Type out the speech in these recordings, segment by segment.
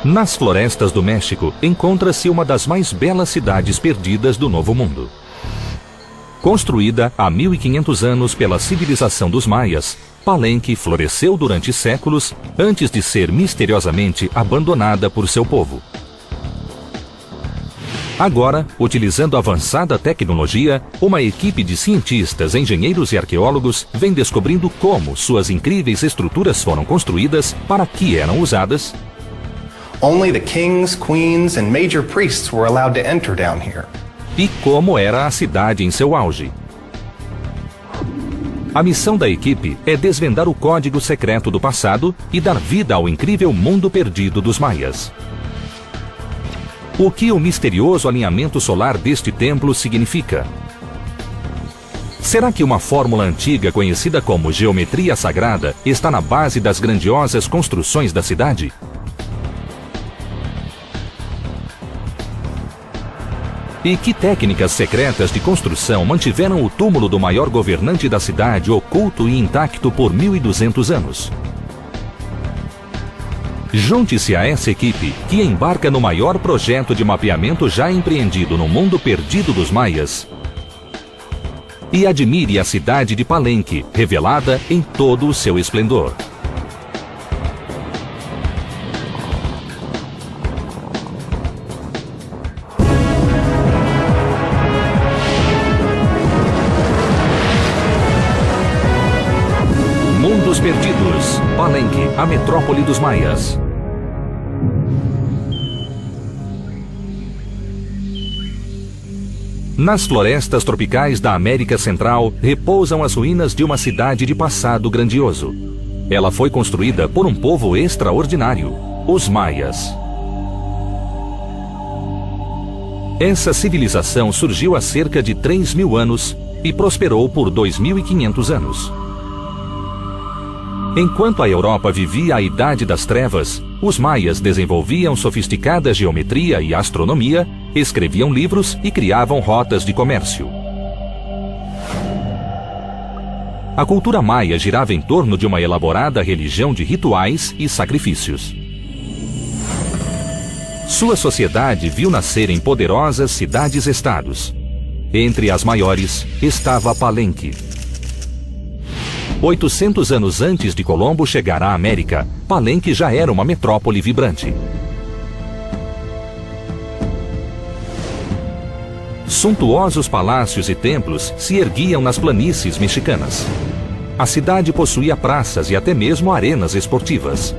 Nas florestas do México encontra-se uma das mais belas cidades perdidas do Novo Mundo. Construída há 1500 anos pela civilização dos maias, Palenque floresceu durante séculos antes de ser misteriosamente abandonada por seu povo. Agora, utilizando avançada tecnologia, uma equipe de cientistas, engenheiros e arqueólogos vem descobrindo como suas incríveis estruturas foram construídas, para que eram usadas. Only the kings, queens, and major priests were allowed to enter down here. E como era a cidade em seu auge. A missão da equipe é desvendar o código secreto do passado e dar vida ao incrível mundo perdido dos maias. O que o misterioso alinhamento solar deste templo significa? Será que uma fórmula antiga conhecida como geometria sagrada está na base das grandiosas construções da cidade? E que técnicas secretas de construção mantiveram o túmulo do maior governante da cidade oculto e intacto por 1200 anos? Junte-se a essa equipe que embarca no maior projeto de mapeamento já empreendido no mundo perdido dos maias e admire a cidade de Palenque, revelada em todo o seu esplendor. Mundos Perdidos, Palenque, a metrópole dos maias. Nas florestas tropicais da América Central repousam as ruínas de uma cidade de passado grandioso. Ela foi construída por um povo extraordinário, os maias. Essa civilização surgiu há cerca de 3.000 anos e prosperou por 2.500 anos. Enquanto a Europa vivia a Idade das Trevas, os maias desenvolviam sofisticada geometria e astronomia, escreviam livros e criavam rotas de comércio. A cultura maia girava em torno de uma elaborada religião de rituais e sacrifícios. Sua sociedade viu nascerem poderosas cidades-estados. Entre as maiores estava Palenque. 800 anos antes de Colombo chegar à América, Palenque já era uma metrópole vibrante. Suntuosos palácios e templos se erguiam nas planícies mexicanas. A cidade possuía praças e até mesmo arenas esportivas.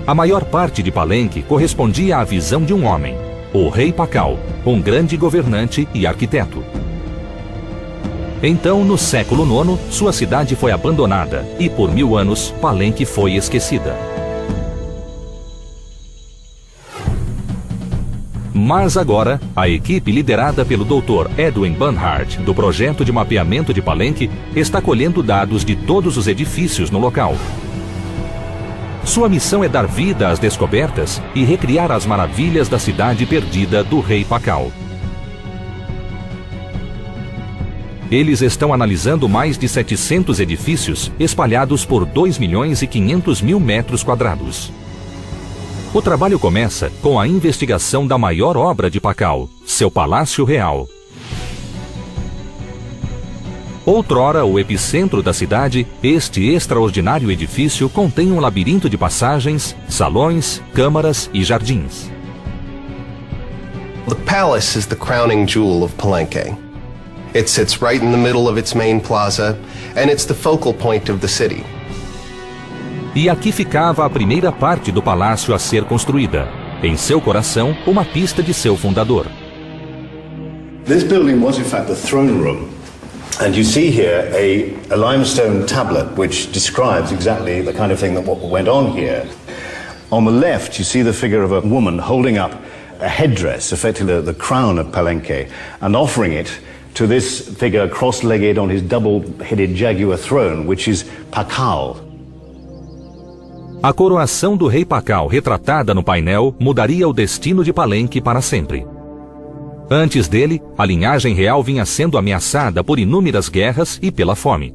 A maior parte de Palenque correspondia à visão de um homem, o rei Pacal, um grande governante e arquiteto. Então, no século IX, sua cidade foi abandonada e, por 1000 anos, Palenque foi esquecida. Mas agora, a equipe liderada pelo Dr. Edwin Barnhart, do projeto de mapeamento de Palenque, está colhendo dados de todos os edifícios no local. Sua missão é dar vida às descobertas e recriar as maravilhas da cidade perdida do rei Pacal. Eles estão analisando mais de 700 edifícios espalhados por 2.500.000 metros quadrados. O trabalho começa com a investigação da maior obra de Pacal, seu Palácio Real. Outrora o epicentro da cidade, este extraordinário edifício contém um labirinto de passagens, salões, câmaras e jardins. The palace is the crowning jewel of Palenque. It sits right in the middle of its main plaza, and it's the focal point of the city. E aqui ficava a primeira parte do palácio a ser construída. Em seu coração, uma pista de seu fundador. This building was in fact the throne room. And you see here a limestone tablet which describes exactly the kind of thing that went on here. On the left, you see the figure of a woman holding up a headdress, effectively the crown of Palenque, and offering it to this figure cross-legged on his double-headed jaguar throne, which is Pacal. A coroação do rei Pacal, retratada no painel, mudaria o destino de Palenque para sempre. Antes dele, a linhagem real vinha sendo ameaçada por inúmeras guerras e pela fome.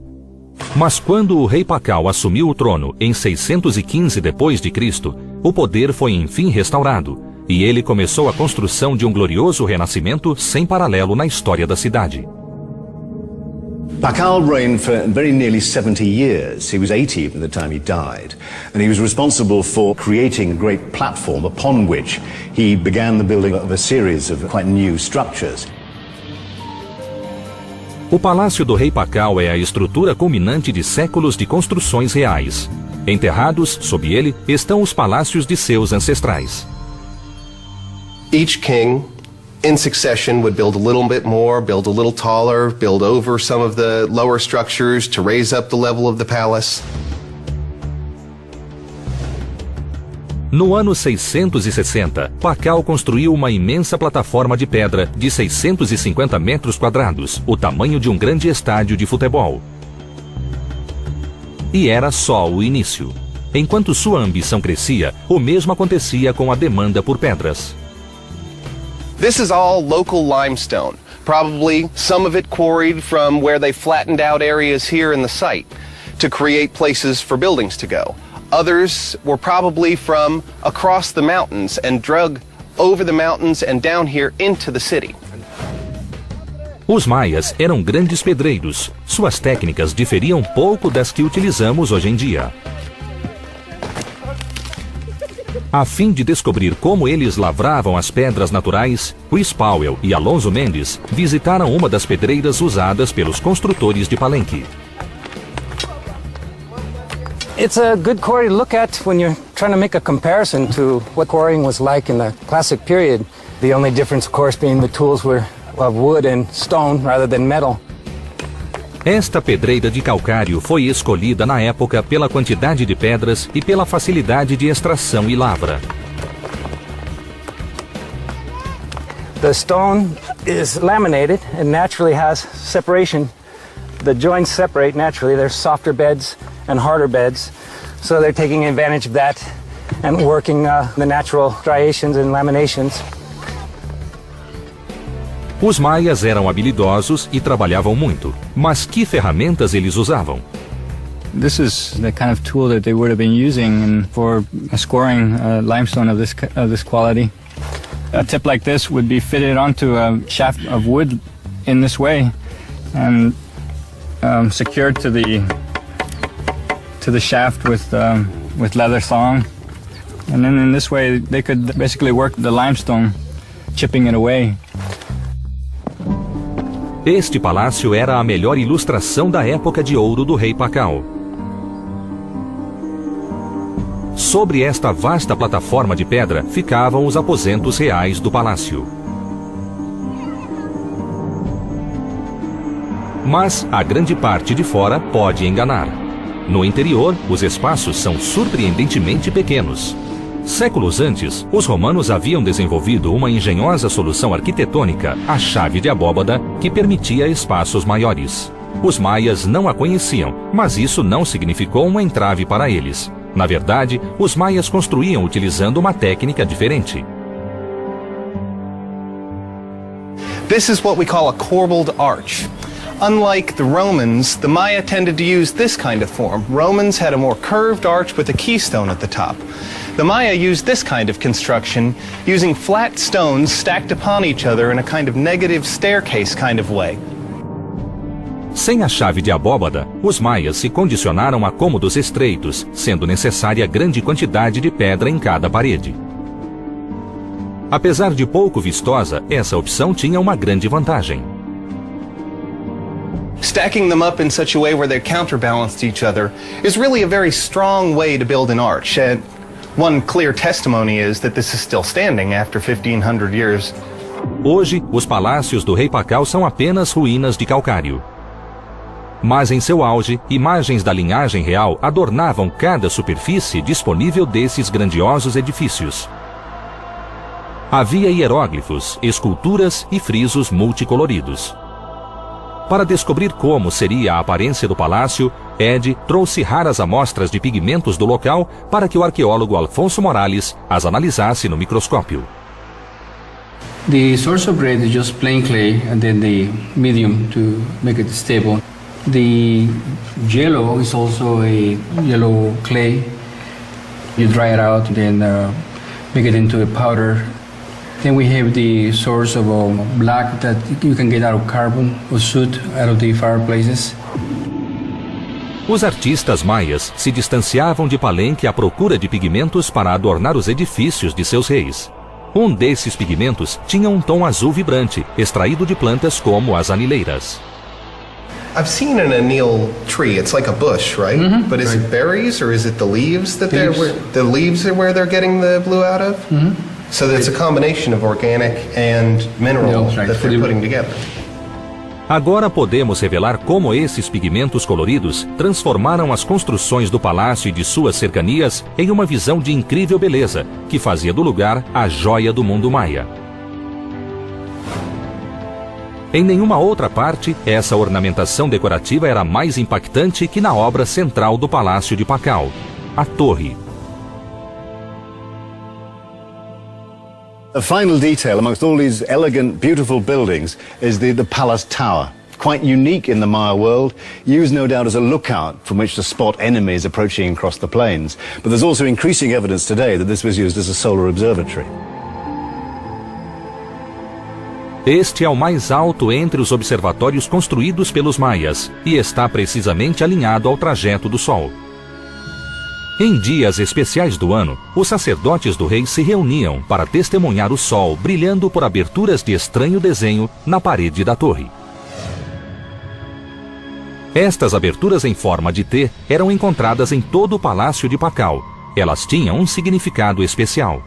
Mas quando o rei Pacal assumiu o trono em 615 d.C., O poder foi enfim restaurado, e ele começou a construção de um glorioso renascimento sem paralelo na história da cidade. Pakal reigned for very nearly 70 years. He was 80 by the time he died. And he was responsible for creating a great platform upon which he began the building of a series of quite new structures. O Palácio do Rei Pakal é a estrutura culminante de séculos de construções reais. Enterrados sob ele estão os palácios de seus ancestrais. Each king, in succession, would build a little bit more, build a little taller, build over some of the lower structures to raise up the level of the palace. No ano 660, Pakal construiu uma imensa plataforma de pedra de 650 metros quadrados, o tamanho de um grande estádio de futebol. E era só o início. Enquanto sua ambição crescia, o mesmo acontecia com a demanda por pedras. This is all local limestone, probably some of it quarried from where they flattened out areas here in the site to create places for buildings to go. Others were probably from across the mountains and drug over the mountains and down here into the city. Os maias eram grandes pedreiros. Suas técnicas diferiam pouco das que utilizamos hoje em dia. A fim de descobrir como eles lavravam as pedras naturais, Chris Powell e Alonso Mendes visitaram uma das pedreiras usadas pelos construtores de Palenque. It's a good quarry to look at when you're trying to make a comparison to what quarrying was like in the classic period. The only difference, of course, being the tools were of wood and stone rather than metal. Esta pedreira de calcário foi escolhida na época pela quantidade de pedras e pela facilidade de extração e lavra. The stone is laminated and naturally has separation. The joints separate naturally. There's softer beds and harder beds. So they're taking advantage of that and working the natural striations and laminations. Os maias eram habilidosos e trabalhavam muito. Mas que ferramentas eles usavam? This is the kind of tool that they would have been using for scoring limestone of this quality. A tip like this would be fitted onto a shaft of wood in this way and secured to the shaft with leather thong. And then in this way they could basically work the limestone, chipping it away. Este palácio era a melhor ilustração da época de ouro do rei Pakal. Sobre esta vasta plataforma de pedra ficavam os aposentos reais do palácio. Mas a grande parte de fora pode enganar. No interior, os espaços são surpreendentemente pequenos. Séculos antes, os romanos haviam desenvolvido uma engenhosa solução arquitetônica, a chave de abóbada, que permitia espaços maiores. Os maias não a conheciam, mas isso não significou um entrave para eles. Na verdade, os maias construíam utilizando uma técnica diferente. This is what we call a corbelled arch. Unlike the Romans, the Maya tended to use this kind of form. Romans had a more curved arch with a keystone at the top. The Maya used this kind of construction, using flat stones stacked upon each other in a kind of negative staircase kind of way. Sem a chave de abóbada, os maias se condicionaram a cômodos estreitos, sendo necessária grande quantidade de pedra em cada parede. Apesar de pouco vistosa, essa opção tinha uma grande vantagem. Stacking them up in such a way where they're counterbalanced each other is really a very strong way to build an arch. And one clear testimony is that this is still standing after 1500 years. Hoje, os palácios do rei Pakal são apenas ruínas de calcário. Mas em seu auge, imagens da linhagem real adornavam cada superfície disponível desses grandiosos edifícios. Havia hieróglifos, esculturas e frisos multicoloridos. Para descobrir como seria a aparência do palácio, Ed trouxe raras amostras de pigmentos do local para que o arqueólogo Alfonso Morales as analisasse no microscópio. The source of red is just plain clay and then the medium to make it stable. The yellow is also a yellow clay You dry it out, then make it into a powder. Then we have the source of black that you can get out of carbon or soot out of the fireplaces. Os artistas maias se distanciavam de Palenque à procura de pigmentos para adornar os edifícios de seus reis. Um desses pigmentos tinha um tom azul vibrante, extraído de plantas como as anileiras. I've seen an anil tree. It's like a bush, right? Mm-hmm. But is it berries or is it the leaves that the leaves are where they're getting the blue out of? Mm-hmm. So it's a combination of organic and mineral Yeah, right. that they're putting together. Agora podemos revelar como esses pigmentos coloridos transformaram as construções do palácio e de suas cercanias em uma visão de incrível beleza, que fazia do lugar a joia do mundo maia. Em nenhuma outra parte, essa ornamentação decorativa era mais impactante que na obra central do Palácio de Pacal, a torre. A final detail amongst all these elegant, beautiful buildings is the palace tower. Quite unique in the Maya world, used no doubt as a lookout from which to spot enemies approaching across the plains. But there's also increasing evidence today that this was used as a solar observatory. Este é o mais alto entre os observatórios construídos pelos maias e está precisamente alinhado ao trajeto do Sol. Em dias especiais do ano, os sacerdotes do rei se reuniam para testemunhar o sol brilhando por aberturas de estranho desenho na parede da torre. Estas aberturas em forma de T eram encontradas em todo o Palácio de Pacal. Elas tinham um significado especial.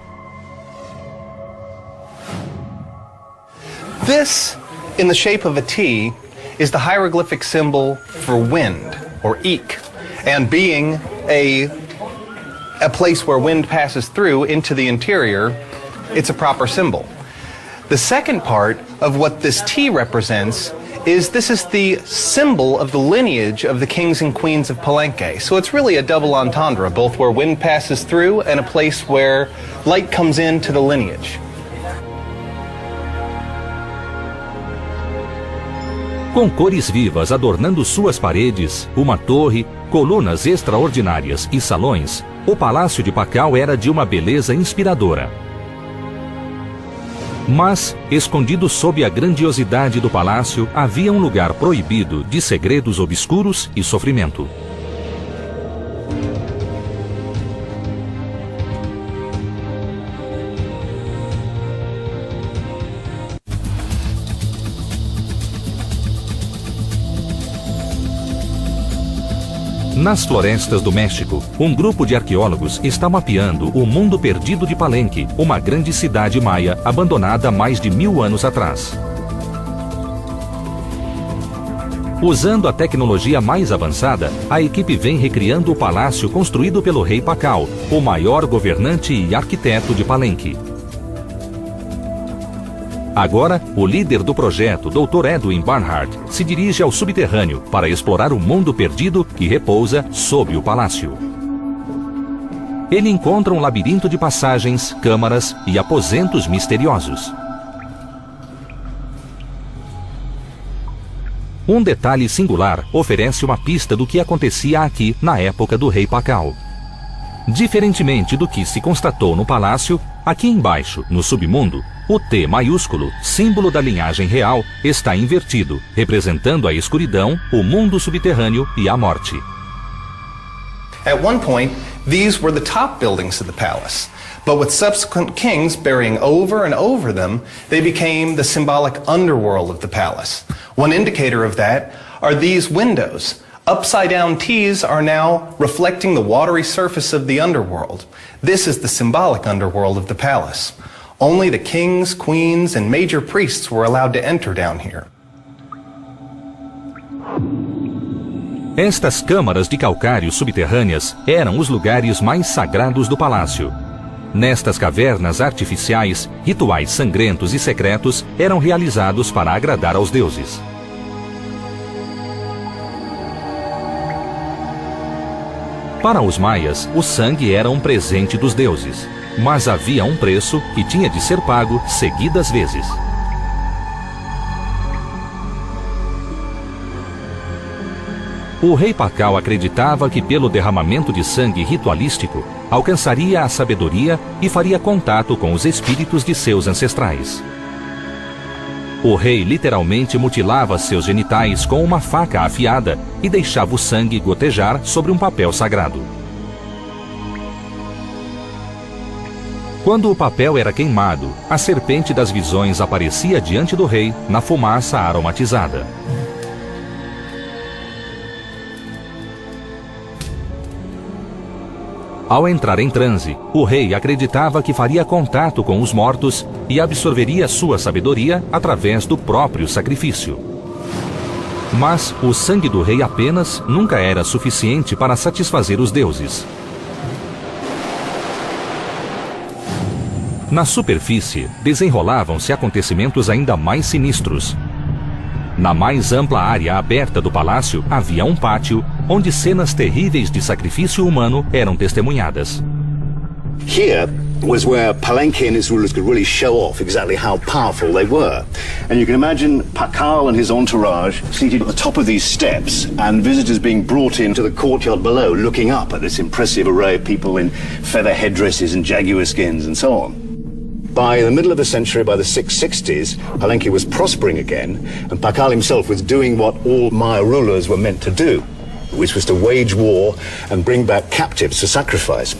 This, in the shape of a T, is the hieroglyphic symbol for wind, or ik, and being a place where wind passes through into the interior, it's a proper symbol. The second part of what this T represents is this is the symbol of the lineage of the kings and queens of Palenque. So it's really a double entendre, both where wind passes through and a place where light comes into the lineage. Com cores vivas adornando suas paredes, uma torre, colunas extraordinárias e salões, o Palácio de Pacal era de uma beleza inspiradora. Mas, escondido sob a grandiosidade do palácio, havia um lugar proibido de segredos obscuros e sofrimento. Nas florestas do México, um grupo de arqueólogos está mapeando o mundo perdido de Palenque, uma grande cidade maia abandonada há mais de 1000 anos atrás. Usando a tecnologia mais avançada, a equipe vem recriando o palácio construído pelo rei Pacal, o maior governante e arquiteto de Palenque. Agora, o líder do projeto, Dr. Edwin Barnhart, se dirige ao subterrâneo para explorar o mundo perdido que repousa sob o palácio. Ele encontra um labirinto de passagens, câmaras e aposentos misteriosos. Um detalhe singular oferece uma pista do que acontecia aqui na época do rei Pacal. Diferentemente do que se constatou no palácio, aqui embaixo, no submundo, o T maiúsculo, símbolo da linhagem real, está invertido, representando a escuridão, o mundo subterrâneo e a morte. At one point, these were the top buildings of the palace. But with subsequent kings burying over and over them, they became the symbolic underworld of the palace. One indicator of that are these windows. Upside-down T's are now reflecting the watery surface of the underworld. This is the symbolic underworld of the palace. Only the kings, queens, and major priests were allowed to enter down here. Estas câmaras de calcário subterrâneas eram os lugares mais sagrados do palácio. Nestas cavernas artificiais, rituais sangrentos e secretos eram realizados para agradar aos deuses. Para os maias, o sangue era um presente dos deuses, mas havia um preço que tinha de ser pago seguidas vezes. O rei Pacal acreditava que pelo derramamento de sangue ritualístico, alcançaria a sabedoria e faria contato com os espíritos de seus ancestrais. O rei literalmente mutilava seus genitais com uma faca afiada e deixava o sangue gotejar sobre um papel sagrado. Quando o papel era queimado, a serpente das visões aparecia diante do rei na fumaça aromatizada. Ao entrar em transe, o rei acreditava que faria contato com os mortos e absorveria sua sabedoria através do próprio sacrifício. Mas o sangue do rei apenas nunca era suficiente para satisfazer os deuses. Na superfície, desenrolavam-se acontecimentos ainda mais sinistros. Na mais ampla área aberta do palácio havia um pátio, onde cenas terríveis de sacrifício humano eram testemunhadas. Here was where Palenque and his rulers could really show off exactly how powerful they were. And you can imagine Pakal and his entourage seated at the top of these steps and visitors being brought into the courtyard below looking up at this impressive array of people in feather headdresses and jaguar skins and so on. By the middle of the century, by the 660s, Palenque was prospering again, and Pakal himself was doing what all Maya rulers were meant to do, which was to wage war and bring back captives for sacrifice.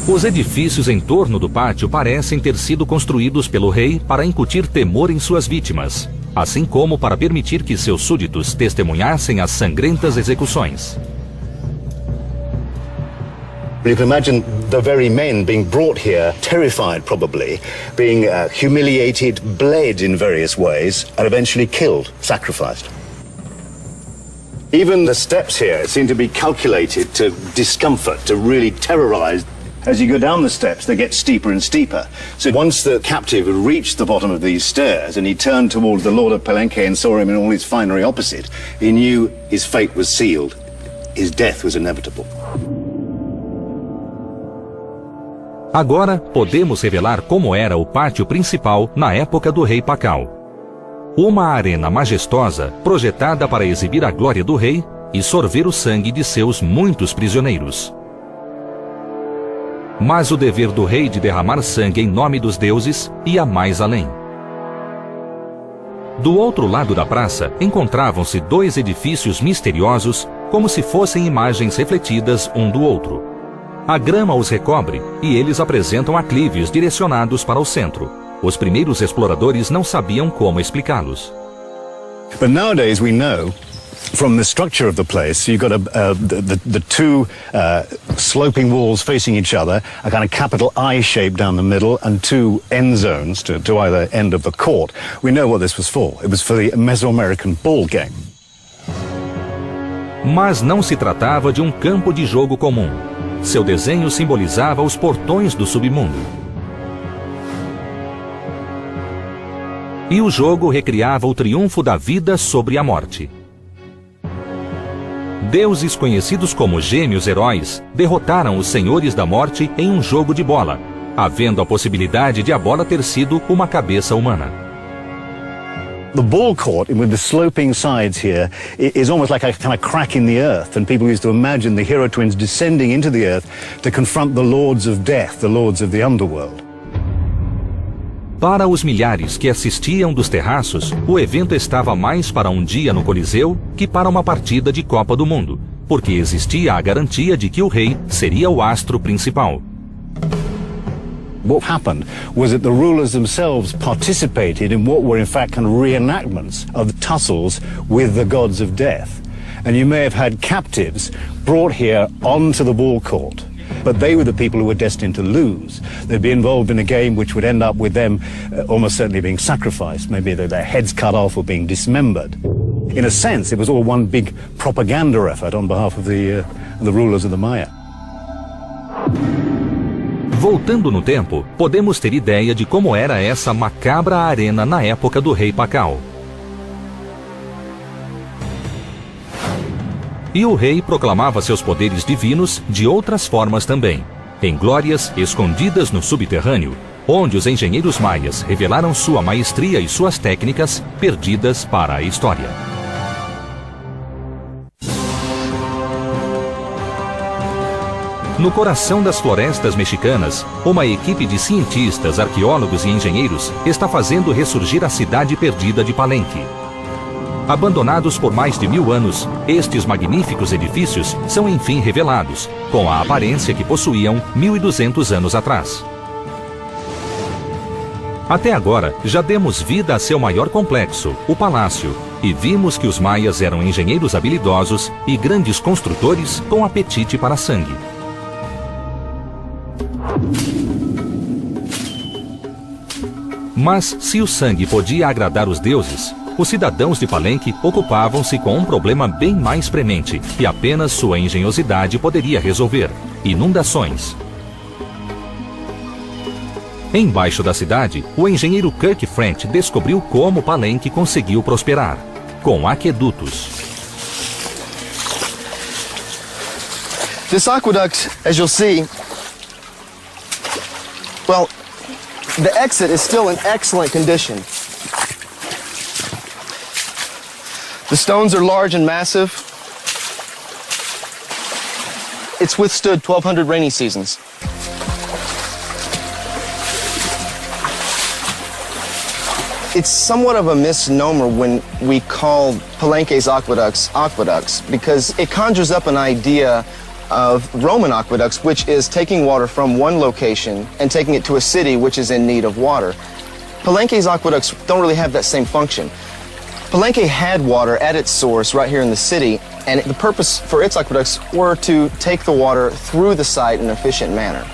Os edifícios em torno do pátio parecem ter sido construídos pelo rei para incutir temor em suas vítimas, assim como para permitir que seus súditos testemunhassem as sangrentas execuções. You can imagine the very men being brought here, terrified probably, being humiliated, bled in various ways, and eventually killed, sacrificed. Even the steps here seem to be calculated to discomfort, to really terrorize. As you go down the steps, they get steeper and steeper. So once the captive had reached the bottom of these stairs and he turned towards the Lord of Palenque and saw him in all his finery opposite, he knew his fate was sealed. His death was inevitable. Agora podemos revelar como era o pátio principal na época do rei Pakal. Uma arena majestosa projetada para exibir a glória do rei e sorver o sangue de seus muitos prisioneiros. Mas o dever do rei de derramar sangue em nome dos deuses ia mais além. Do outro lado da praça encontravam-se dois edifícios misteriosos, como se fossem imagens refletidas um do outro. A grama os recobre e eles apresentam aclives direcionados para o centro. Os primeiros exploradores não sabiam como explicá-los. But nowadays we know from the structure of the place, you've got the two sloping walls facing each other, a kind of capital I shape down the middle, and two end zones to either end of the court. We know what this was for. It was for the Mesoamerican ball game. Mas não se tratava de um campo de jogo comum. Seu desenho simbolizava os portões do submundo. E o jogo recriava o triunfo da vida sobre a morte. Deuses conhecidos como gêmeos heróis derrotaram os senhores da morte em um jogo de bola, havendo a possibilidade de a bola ter sido uma cabeça humana. The ball court, with the sloping sides here, is almost like a kind of crack in the earth, and people used to imagine the hero twins descending into the earth to confront the lords of death, the lords of the underworld. Para os milhares que assistiam dos terraços, o evento estava mais para um dia no Coliseu que para uma partida de Copa do Mundo, porque existia a garantia de que o rei seria o astro principal. What happened was that the rulers themselves participated in what were in fact kind of reenactments of the tussles with the gods of death. And you may have had captives brought here onto the ball court, but they were the people who were destined to lose. They'd be involved in a game which would end up with them almost certainly being sacrificed, maybe their heads cut off or being dismembered. In a sense, it was all one big propaganda effort on behalf of the rulers of the Maya. Voltando no tempo, podemos ter ideia de como era essa macabra arena na época do rei Pakal. E o rei proclamava seus poderes divinos de outras formas também, em glórias escondidas no subterrâneo, onde os engenheiros maias revelaram sua maestria e suas técnicas perdidas para a história. No coração das florestas mexicanas, uma equipe de cientistas, arqueólogos e engenheiros está fazendo ressurgir a cidade perdida de Palenque. Abandonados por mais de 1000 anos, estes magníficos edifícios são enfim revelados, com a aparência que possuíam 1200 anos atrás. Até agora, já demos vida a seu maior complexo, o palácio, e vimos que os maias eram engenheiros habilidosos e grandes construtores com apetite para sangue. Mas, se o sangue podia agradar os deuses, os cidadãos de Palenque ocupavam-se com um problema bem mais premente, que apenas sua engenhosidade poderia resolver: inundações. Embaixo da cidade, o engenheiro Kirk French descobriu como Palenque conseguiu prosperar: com aquedutos. This aqueduct, as you'll see, well, the exit is still in excellent condition. The stones are large and massive. It's withstood 1,200 rainy seasons. It's somewhat of a misnomer when we call Palenque's aqueducts, because it conjures up an idea of Roman aqueducts, which is taking water from one location and taking it to a city which is in need of water. Palenque's aqueducts don't really have that same function. Palenque had water at its source right here in the city, and the purpose for its aqueducts were to take the water through the site in an efficient manner.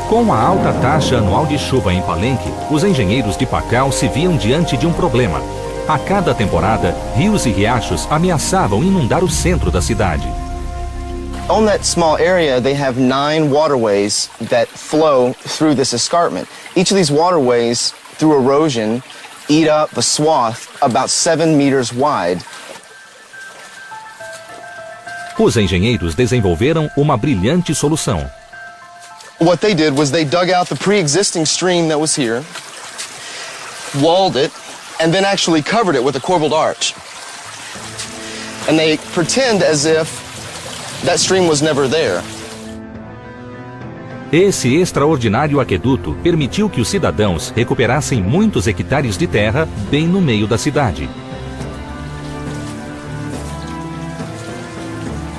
Com a alta taxa anual de chuva em Palenque, os engenheiros de Pacal se viam diante de um problema. A cada temporada, rios e riachos ameaçavam inundar o centro da cidade. On that small area, they have 9 waterways that flow through this escarpment. Each of these waterways, through erosion, eat up a swath about 7 meters wide. Os engenheiros desenvolveram uma brilhante solução. What they did was they dug out the pre-existing stream that was here, walled it, and then actually covered it with a corbelled arch. And they pretend as if that stream was never there. Esse extraordinário aqueduto permitiu que os cidadãos recuperassem muitos hectares de terra bem no meio da cidade.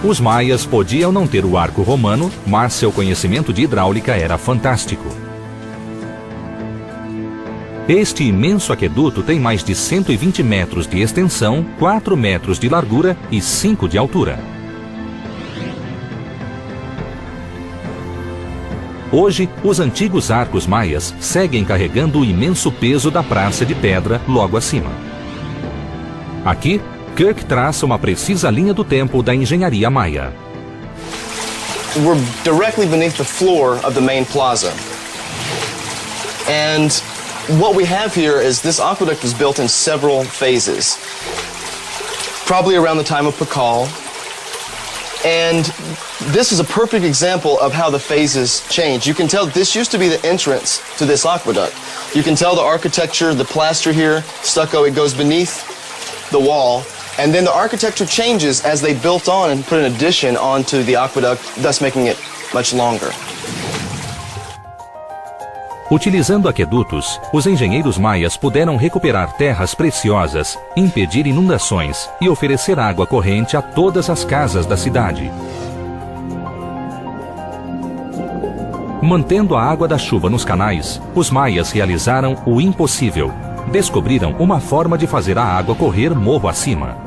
Os maias podiam não ter o arco romano, mas seu conhecimento de hidráulica era fantástico. Este imenso aqueduto tem mais de 120 metros de extensão, 4 metros de largura e 5 de altura. Hoje, os antigos arcos maias seguem carregando o imenso peso da praça de pedra logo acima. Aqui, Kirk traça uma precisa linha do tempo da engenharia maia. We're directly beneath the floor of the main plaza. And what we have here is this aqueduct was built in several phases, probably around the time of Pacal. And this is a perfect example of how the phases change. You can tell this used to be the entrance to this aqueduct. You can tell the architecture, the plaster here, stucco, it goes beneath the wall. And then the architecture changes as they built on and put an addition onto the aqueduct, thus making it much longer. Utilizando aquedutos, os engenheiros maias puderam recuperar terras preciosas, impedir inundações e oferecer água corrente a todas as casas da cidade. Mantendo a água da chuva nos canais, os maias realizaram o impossível. Descobriram uma forma de fazer a água correr morro acima.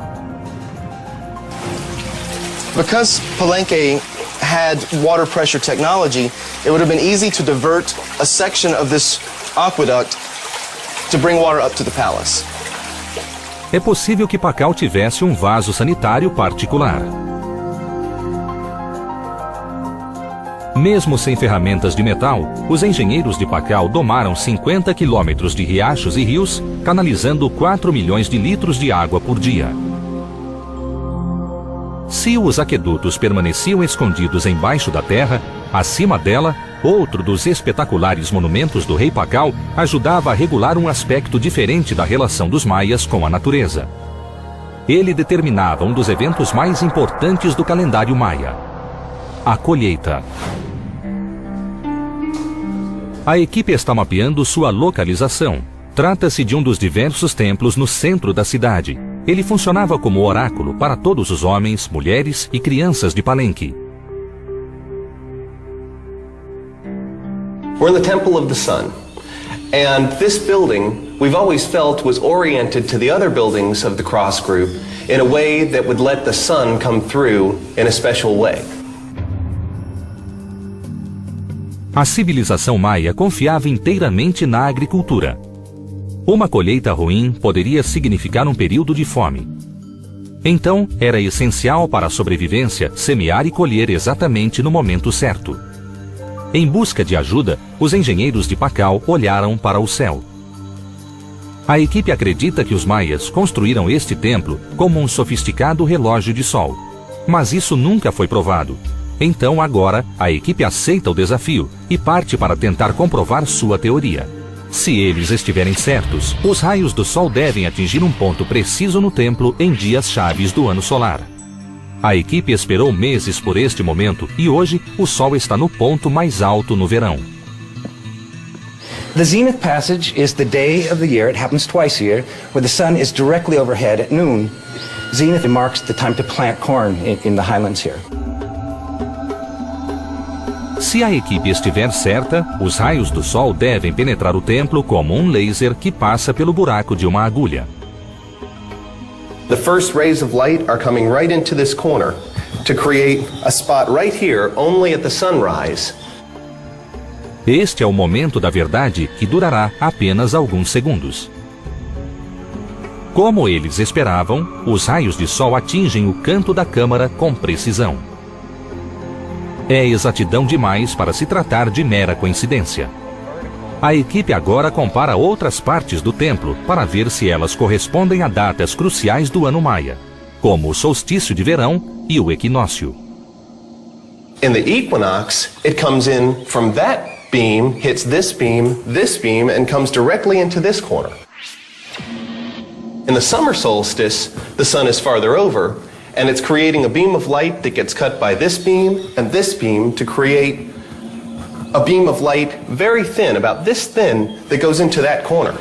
Because Palenque had water pressure technology, it would have been easy to divert a section of this aqueduct to bring water up to the palace. É possível que Pacal tivesse um vaso sanitário particular. Mesmo sem ferramentas de metal, os engenheiros de Pacal domaram 50 quilômetros de riachos e rios, canalizando 4 milhões de litros de água por dia. Se os aquedutos permaneciam escondidos embaixo da terra, acima dela, outro dos espetaculares monumentos do rei Pacal, ajudava a regular um aspecto diferente da relação dos maias com a natureza. Ele determinava um dos eventos mais importantes do calendário maia: a colheita. A equipe está mapeando sua localização. Trata-se de um dos diversos templos no centro da cidade. Ele funcionava como oráculo para todos os homens, mulheres e crianças de Palenque. We're in the Temple of the Sun, and this building we've always felt was oriented to the other buildings of the Cross Group in a way that would let the sun come through in a special way. A civilização maia confiava inteiramente na agricultura. Uma colheita ruim poderia significar um período de fome. Então, era essencial para a sobrevivência semear e colher exatamente no momento certo. Em busca de ajuda, os engenheiros de Pacal olharam para o céu. A equipe acredita que os maias construíram este templo como um sofisticado relógio de sol. Mas isso nunca foi provado. Então, agora, a equipe aceita o desafio e parte para tentar comprovar sua teoria. Se eles estiverem certos, os raios do sol devem atingir um ponto preciso no templo em dias chaves do ano solar. A equipe esperou meses por este momento e hoje o sol está no ponto mais alto no verão. The zenith passage is the day of the year, it happens twice a year, where the sun is directly overhead at noon. Zenith marks the time to plant corn in the highlands here. Se a equipe estiver certa, os raios do sol devem penetrar o templo como um laser que passa pelo buraco de uma agulha. The first rays of light are coming right into this corner to create a spot right here only at the sunrise. Este é o momento da verdade que durará apenas alguns segundos. Como eles esperavam, os raios de sol atingem o canto da câmara com precisão. É exatidão demais para se tratar de mera coincidência. A equipe agora compara outras partes do templo para ver se elas correspondem a datas cruciais do ano maia, como o solstício de verão e o equinócio. In the equinox, it comes in from that beam, hits this beam, and comes directly into this corner. In the summer solstice, the sun is farther over, and it's creating a beam of light that gets cut by this beam and this beam to create a beam of light very thin, about this thin, that goes into that corner.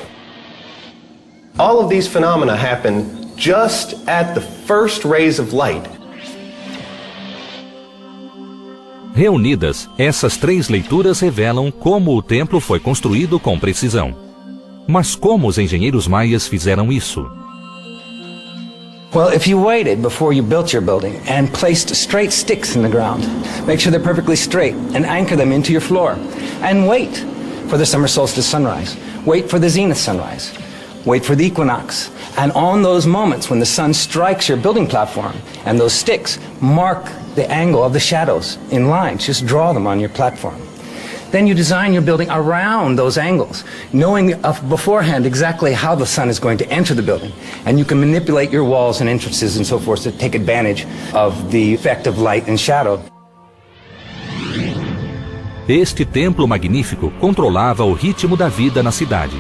All of these phenomena happen just at the first rays of light. Reunidas, essas três leituras revelam como o templo foi construído com precisão. Mas como os engenheiros maias fizeram isso? Well, if you waited before you built your building and placed straight sticks in the ground, make sure they're perfectly straight and anchor them into your floor. And wait for the summer solstice sunrise. Wait for the zenith sunrise. Wait for the equinox. And on those moments when the sun strikes your building platform and those sticks mark the angle of the shadows in lines, just draw them on your platform. Then you design your building around those angles, knowing beforehand exactly how the sun is going to enter the building. And you can manipulate your walls and entrances and so forth to take advantage of the effect of light and shadow. Este templo magnífico controlava o ritmo da vida na cidade.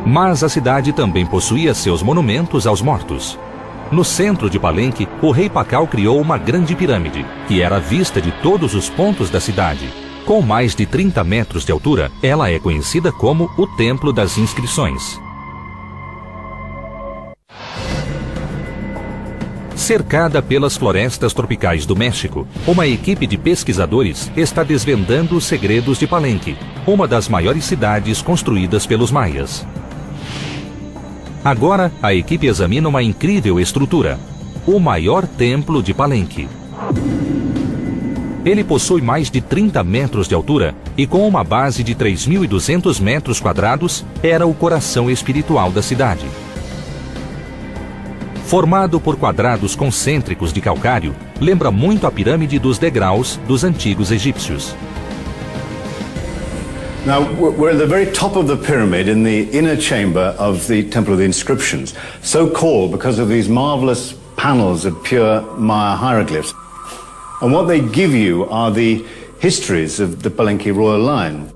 Mas a cidade também possuía seus monumentos aos mortos. No centro de Palenque, o rei Pacal criou uma grande pirâmide, que era vista de todos os pontos da cidade. Com mais de 30 metros de altura, ela é conhecida como o Templo das Inscrições. Cercada pelas florestas tropicais do México, uma equipe de pesquisadores está desvendando os segredos de Palenque, uma das maiores cidades construídas pelos maias. Agora, a equipe examina uma incrível estrutura, o maior templo de Palenque. Ele possui mais de 30 metros de altura e com uma base de 3.200 metros quadrados, era o coração espiritual da cidade. Formado por quadrados concêntricos de calcário, lembra muito a pirâmide dos degraus dos antigos egípcios. Now, we're at the very top of the pyramid in the inner chamber of the Temple of the Inscriptions, so called because of these marvelous panels of pure Maya hieroglyphs. And what they give you are the histories of the Palenque royal line.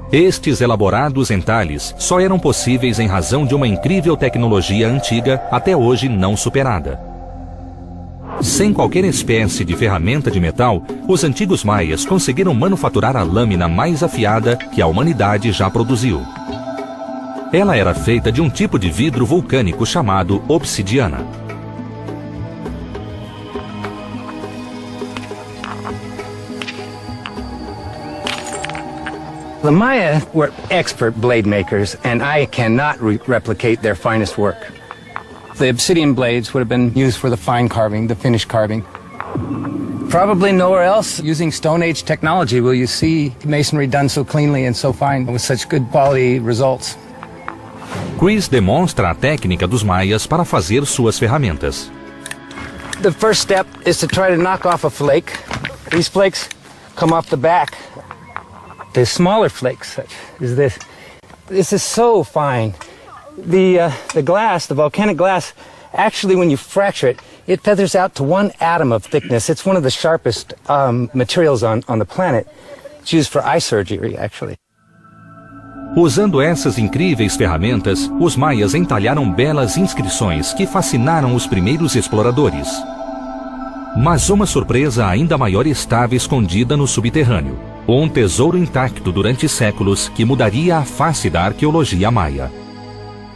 Estes elaborados entalhes só eram possíveis em razão de uma incrível tecnologia antiga, até hoje não superada. Sem qualquer espécie de ferramenta de metal, os antigos maias conseguiram manufaturar a lâmina mais afiada que a humanidade já produziu. Ela era feita de um tipo de vidro vulcânico chamado obsidiana. The Maya were expert blade makers, and I cannot replicate their finest work. The obsidian blades would have been used for the fine carving, the finished carving. Probably nowhere else using Stone Age technology will you see masonry done so cleanly and so fine with such good quality results. Chris demonstra a técnica dos maias para fazer suas ferramentas. The first step is to try to knock off a flake. These flakes come off the back. The smaller flakes, such as this. This is so fine. The glass, the volcanic glass, actually when you fracture it, it feathers out to 1 atom of thickness. It's one of the sharpest materials on the planet. It's used for eye surgery, actually. Usando essas incríveis ferramentas, os maias entalharam belas inscrições que fascinaram os primeiros exploradores. Mas uma surpresa ainda maior estava escondida no subterrâneo. Um tesouro intacto durante séculos que mudaria a face da arqueologia maia.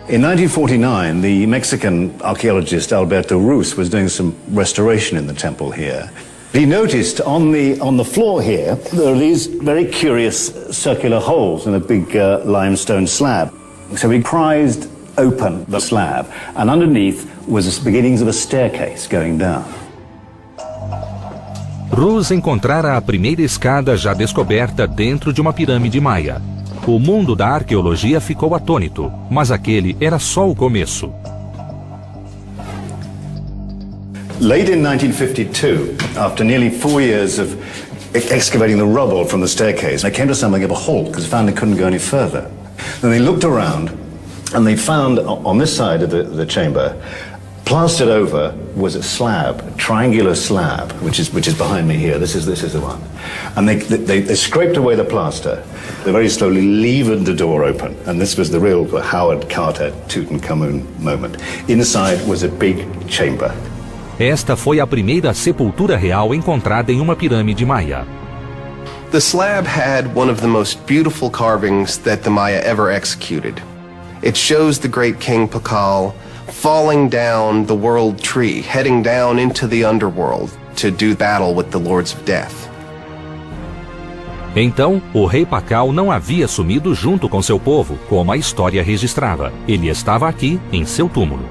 In 1949, the Mexican archaeologist Alberto Ruz was doing some restoration in the temple here. He noticed on the floor here, there are these very curious circular holes in a big limestone slab. So he prized open the slab, and underneath was the beginnings of a staircase going down. Ruz encontrara a primeira escada já descoberta dentro de uma pirâmide maia. O mundo da arqueologia ficou atônito, mas aquele era só o começo. Late in 1952, after nearly 4 years of excavating the rubble from the staircase, they came to something of a halt because they found they couldn't go any further. Then they looked around and they found on this side of the chamber, plastered over was a slab, a triangular slab, which is behind me here. This is the one. And they scraped away the plaster. They very slowly levered the door open. And this was the real Howard Carter Tutankhamun moment. Inside was a big chamber. Esta foi a primeira sepultura real encontrada em uma pirâmide maia. The slab had one of the most beautiful carvings that the Maya ever executed. It shows the great King Pakal falling down the world tree, heading down into the underworld to do battle with the Lords of Death. Então, o rei Pakal não havia sumido junto com seu povo, como a história registrava. Ele estava aqui, em seu túmulo.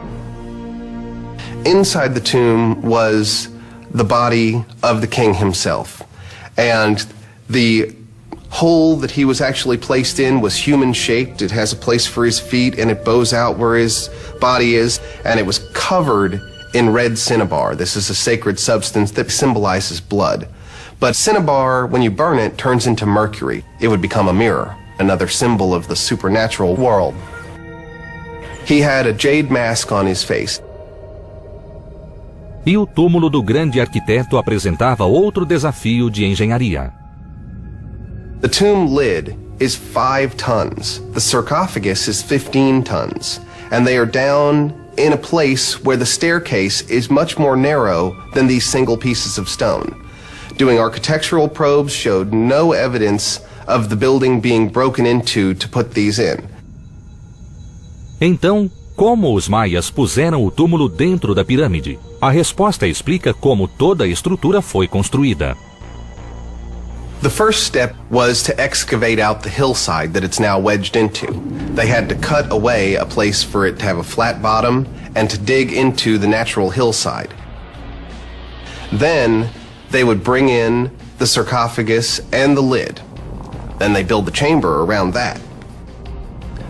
Inside the tomb was the body of the king himself, and the hole that he was actually placed in was human-shaped. It has a place for his feet, and it bows out where his body is, and it was covered in red cinnabar. This is a sacred substance that symbolizes blood. But cinnabar, when you burn it, turns into mercury. It would become a mirror, another symbol of the supernatural world. He had a jade mask on his face. E o túmulo do grande arquiteto apresentava outro desafio de engenharia. The tomb lid is 5 tons. The sarcophagus is 15 tons. And they are down in a place where the staircase is much more narrow than these single pieces of stone. Doing architectural probes showed no evidence of the building being broken into to put these in. Então, como os maias puseram o túmulo dentro da pirâmide? A resposta explica como toda a estrutura foi construída. The first step was to excavate out the hillside that it's now wedged into. They had to cut away a place for it to have a flat bottom and to dig into the natural hillside. Then they would bring in the sarcophagus and the lid. Then they build the chamber around that.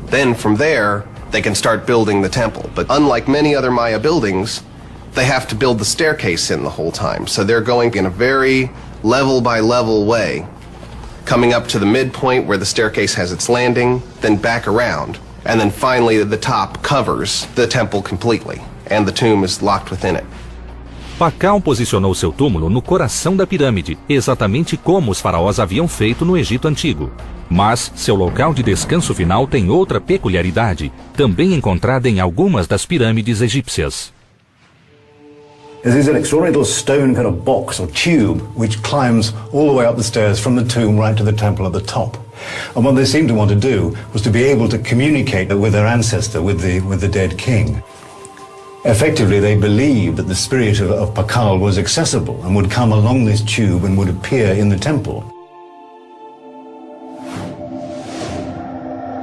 Then from there, they can start building the temple. But unlike many other Maya buildings, they have to build the staircase in the whole time. So they're going in a very level by level way, coming up to the midpoint where the staircase has its landing, then back around, and then finally the top covers the temple completely, and the tomb is locked within it. Pakal posicionou seu túmulo no coração da pirâmide, exatamente como os faraós haviam feito no Egito Antigo. Mas seu local de descanso final tem outra peculiaridade, também encontrada em algumas das pirâmides egípcias. This is an extraordinary little stone kind of box or tube which climbs all the way up the stairs from the tomb right to the temple at the top. And what they seemed to want to do was to be able to communicate with their ancestor, with the dead king. Effectively, they believed that the spirit of Pakal was accessible and would come along this tube and would appear in the temple.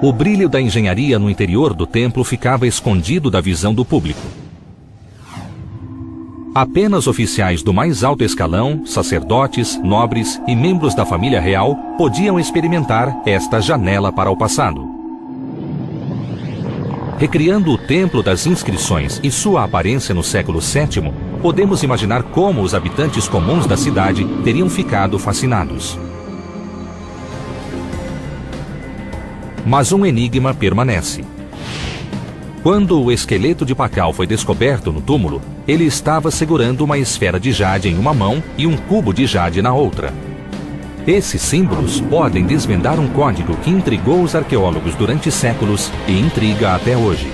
O brilho da engenharia no interior do templo ficava escondido da visão do público. Apenas oficiais do mais alto escalão, sacerdotes, nobres e membros da família real podiam experimentar esta janela para o passado. Recriando o Templo das Inscrições e sua aparência no século VII, podemos imaginar como os habitantes comuns da cidade teriam ficado fascinados. Mas um enigma permanece. Quando o esqueleto de Pakal foi descoberto no túmulo, ele estava segurando uma esfera de jade em uma mão e um cubo de jade na outra. Esses símbolos podem desvendar um código que intrigou os arqueólogos durante séculos e intriga até hoje.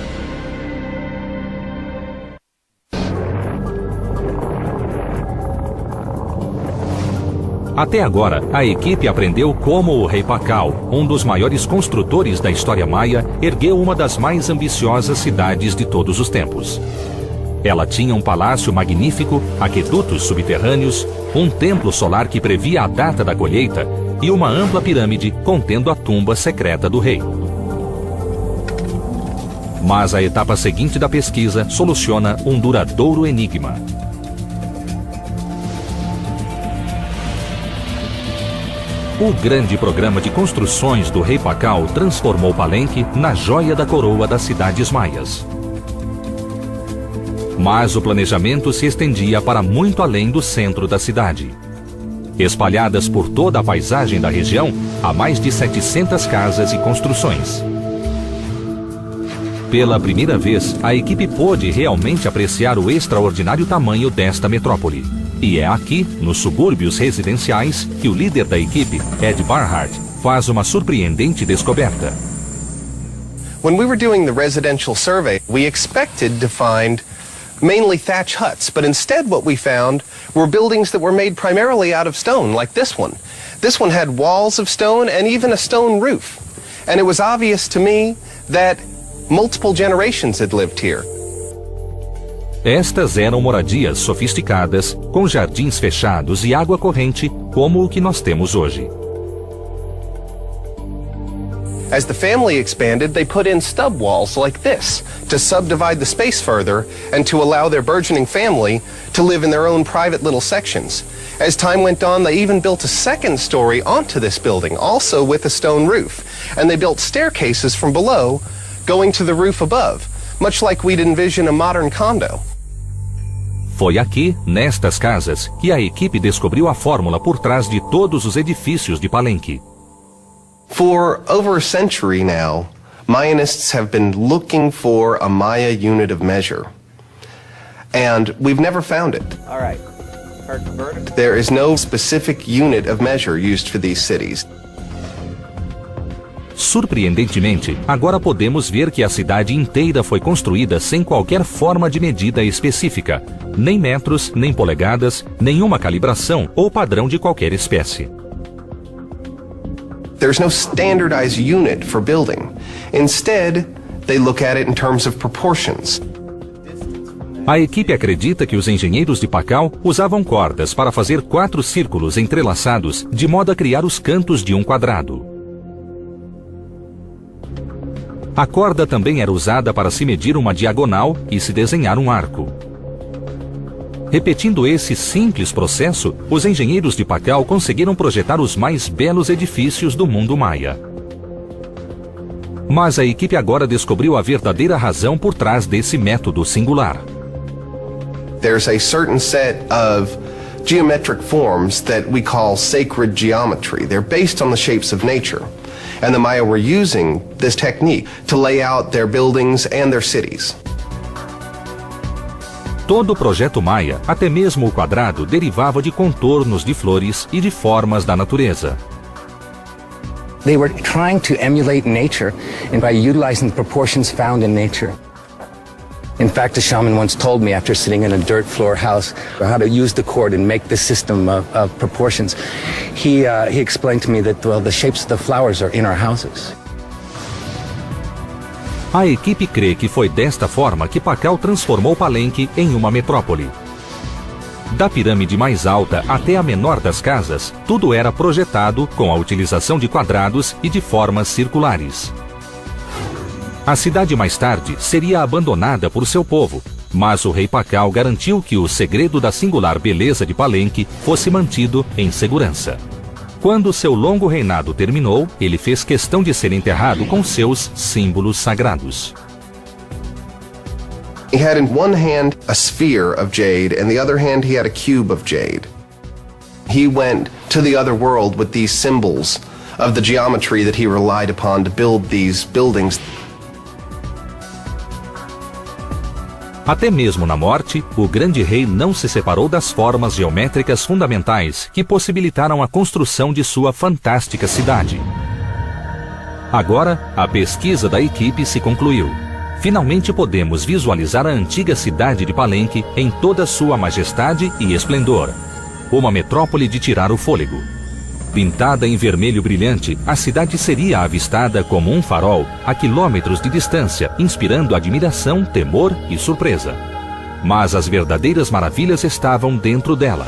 Até agora, a equipe aprendeu como o rei Pakal, um dos maiores construtores da história maia, ergueu uma das mais ambiciosas cidades de todos os tempos. Ela tinha um palácio magnífico, aquedutos subterrâneos, um templo solar que previa a data da colheita e uma ampla pirâmide contendo a tumba secreta do rei. Mas a etapa seguinte da pesquisa soluciona um duradouro enigma. O grande programa de construções do rei Pakal transformou Palenque na joia da coroa das cidades maias. Mas o planejamento se estendia para muito além do centro da cidade. Espalhadas por toda a paisagem da região, há mais de 700 casas e construções. Pela primeira vez, a equipe pôde realmente apreciar o extraordinário tamanho desta metrópole. E é aqui, nos subúrbios residenciais, que o líder da equipe, Ed Barnhart, faz uma surpreendente descoberta. When we were doing the residential survey, we expected to find mainly thatch huts, but instead what we found were buildings that were made primarily out of stone, like this one. This one had walls of stone and even a stone roof. And it was obvious to me that multiple generations had lived here. Estas eram moradias sofisticadas, com jardins fechados e água corrente, como o que nós temos hoje. As the family expanded, they put in stub walls like this to subdivide the space further and to allow their burgeoning family to live in their own private little sections. As time went on, they even built a second story onto this building, also with a stone roof. And they built staircases from below, going to the roof above, much like we'd envision a modern condo. Foi aqui, nestas casas, que a equipe descobriu a fórmula por trás de todos os edifícios de Palenque. For over a century now, Mayanists have been looking for a Maya unit of measure. And we've never found it. All right. There is no specific unit of measure used for these cities. Surpreendentemente, agora podemos ver que a cidade inteira foi construída sem qualquer forma de medida específica, nem metros, nem polegadas, nenhuma calibração ou padrão de qualquer espécie. There's no standardized unit for building. Instead, they look at it in terms of proportions. A equipe acredita que os engenheiros de Pakal usavam cordas para fazer 4 círculos entrelaçados de modo a criar os cantos de um quadrado. A corda também era usada para se medir uma diagonal e se desenhar um arco. Repetindo esse simples processo, os engenheiros de Pakal conseguiram projetar os mais belos edifícios do mundo maia. Mas a equipe agora descobriu a verdadeira razão por trás desse método singular. There's a certain set of geometric forms that we call sacred geometry. They're based on the shapes of nature. And the Maya were using this technique to lay out their buildings and their cities. Todo o projeto maia, até mesmo o quadrado, derivava de contornos de flores e de formas da natureza. They were trying to emulate nature and by utilizing the proportions found in nature. In fact, a shaman once told me after sitting in a dirt floor house how to use the cord and make this system of proportions. He explained to me that, well, the shapes of the flowers are in our houses. A equipe crê que foi desta forma que Pakal transformou Palenque em uma metrópole. Da pirâmide mais alta até a menor das casas, tudo era projetado com a utilização de quadrados e de formas circulares. A cidade mais tarde seria abandonada por seu povo, mas o rei Pakal garantiu que o segredo da singular beleza de Palenque fosse mantido em segurança. Quando seu longo reinado terminou, ele fez questão de ser enterrado com seus símbolos sagrados. He had in one hand a sphere of jade, and the other hand he had a cube of jade. He went to the other world with these symbols of the geometry that he relied upon to build these buildings. Até mesmo na morte, o grande rei não se separou das formas geométricas fundamentais que possibilitaram a construção de sua fantástica cidade. Agora, a pesquisa da equipe se concluiu. Finalmente podemos visualizar a antiga cidade de Palenque em toda sua majestade e esplendor. Uma metrópole de tirar o fôlego. Pintada em vermelho brilhante, a cidade seria avistada como um farol a quilômetros de distância, inspirando admiração, temor e surpresa. Mas as verdadeiras maravilhas estavam dentro dela.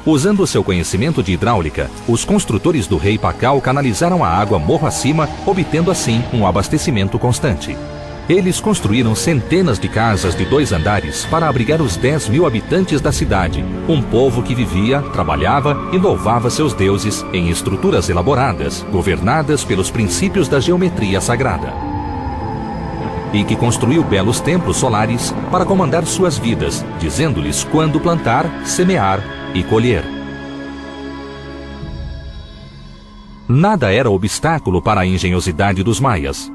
Usando seu conhecimento de hidráulica, os construtores do rei Pakal canalizaram a água morro acima, obtendo assim um abastecimento constante. Eles construíram centenas de casas de 2 andares para abrigar os 10.000 habitantes da cidade, um povo que vivia, trabalhava e louvava seus deuses em estruturas elaboradas, governadas pelos princípios da geometria sagrada. E que construiu belos templos solares para comandar suas vidas, dizendo-lhes quando plantar, semear e colher. Nada era obstáculo para a engenhosidade dos maias.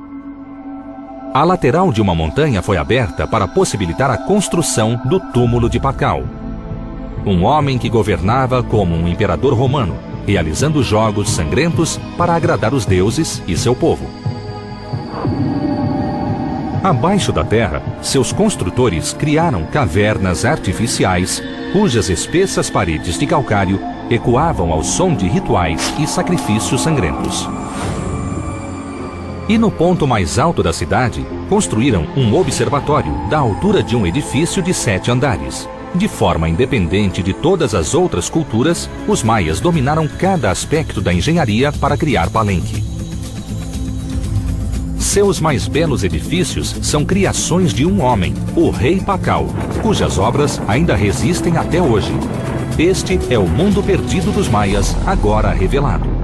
A lateral de uma montanha foi aberta para possibilitar a construção do túmulo de Pakal. Um homem que governava como um imperador romano, realizando jogos sangrentos para agradar os deuses e seu povo. Abaixo da terra, seus construtores criaram cavernas artificiais, cujas espessas paredes de calcário ecoavam ao som de rituais e sacrifícios sangrentos. E no ponto mais alto da cidade, construíram um observatório da altura de um edifício de 7 andares. De forma independente de todas as outras culturas, os maias dominaram cada aspecto da engenharia para criar Palenque. Seus mais belos edifícios são criações de um homem, o rei Pakal, cujas obras ainda resistem até hoje. Este é o mundo perdido dos maias, agora revelado.